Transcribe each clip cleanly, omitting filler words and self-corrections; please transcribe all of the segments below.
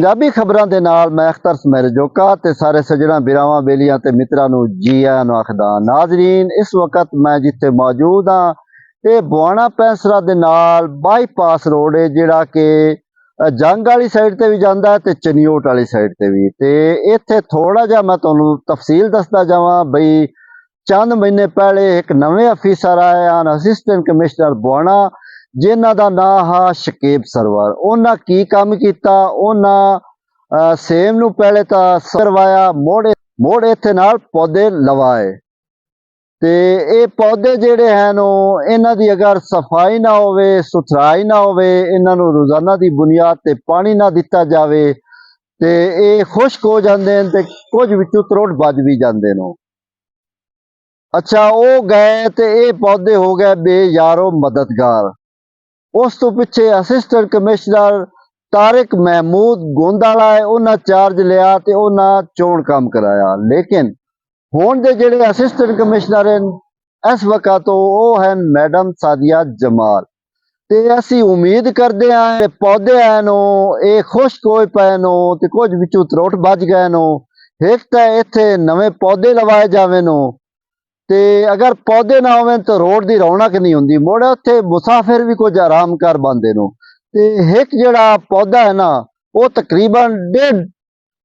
पंजाबी खबरां दे नाल मैं अख्तर सुमेर जोका ते सारे सजना बिरावां बेलियां ते मित्रां नूं जी आयां नूं आखदा। नाज़रीन, इस वक्त मैं जिथे मौजूद हाँ ये बुआना पैंसरा दे नाल बाईपास रोड है जिहड़ा कि जंग वाली साइड ते भी जांदा है ते चनियोट वाली साइड ते भी। ते इत्थे थोड़ा जिहा मैं तुहानूं तफसील दसदा जावां बई चंद महीने पहले एक नवे अफीसर आए हैं असिस्टेंट कमिश्नर बुआना जिन्हां दा नां हा शकीब सरवर। उन्हां की काम कीता, उन्हां सेम नूं पहले तां करवाया, मोड़ इत्थे नाल पौधे लवाए ते ये पौधे जिहड़े हैं इन्हां दी अगर सफाई ना होवे, सुथराई ना होवे, इन्हां नूं रोजाना दी बुनियाद ते पानी ना दिता जावे ते ये खुश्क हो जांदे ने ते कुछ विचों त्रुट बज भी जांदे ने। अच्छा, वो गए ते ये पौधे हो गए बेयारो मददगार। उस तो पिछे असिस्टेंट कमिश्नर तारिक महमूद गोंदाला है, उन्हें चार्ज लिया ते उन्हें चोण काम कराया। लेकिन हुण दे जिहड़े असिस्टेंट कमिश्नर हैं इस वक्त तो वो हैं मैडम सादिया जमाल। ते असी उम्मीद करते हैं पौधे हैं ये खुश्क होए पे ते कुछ विचों त्रुट बच गए नो। एक तो इत्थे नवे पौधे लवाए जावे नो ते अगर पौधे ना होवे तो रोड की रौनक नहीं होंदी, मुड़े उत्थे मुसाफिर भी कुछ आराम कर पांदे नो। ते एक जिहड़ा पौधा है ना वो तकरीबन 1.5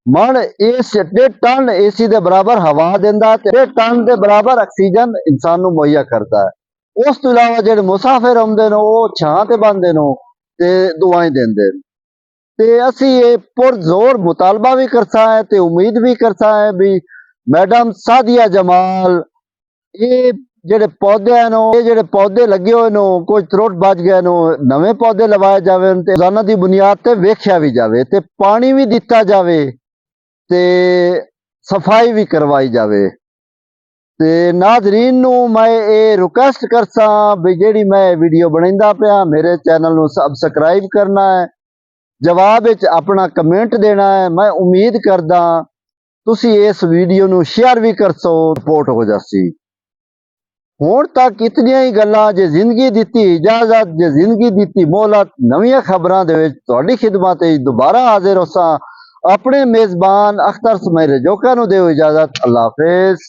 मन इस 1.5 टन एसी के बराबर हवा देंदा ते 1.5 टन के बराबर ऑक्सीजन इंसान नूं मुहैया करता है। उस तो इलावा जिहड़े मुसाफिर आउंदे ने वो छां ते बंदे ने ते दुआएं देंदे ने। ते असी ये पुरजोर मुतालबा भी करसा है ते उम्मीद भी करसा है भी मैडम सादिया जमाल ये जेडे पौधे हैं ये जेडे पौधे लगे हुए नो कुछ त्रुट बच गए नो, नवे पौधे लवाए जावे ते रोजाना दी बुनियाद ते वेख्या भी जावे ते पानी भी दिता जावे ते सफाई भी करवाई जावे। ते नाजरीन नू मैं ये रिक्वेस्ट करसा भी जेड़ी मैं वीडियो बनाइंदा पिया मेरे चैनल नू सबसक्राइब करना है, जवाब विच अपना कमेंट देना है। मैं उम्मीद करदा तुसी इस वीडियो नू शेयर भी करसो, सपोर्ट हो जासी। हुण तक इतनियां ही गल्लां, जे जिंदगी दिती इजाजत, जे जिंदगी दिती मोहलत, नवीं खबरां दे विच तुहाडी खिदमत विच दोबारा हाजिर होसां। अपने मेजबान अख्तर सुमेर जोका नूं दिओ इजाजत। अल्लाह हाफिज।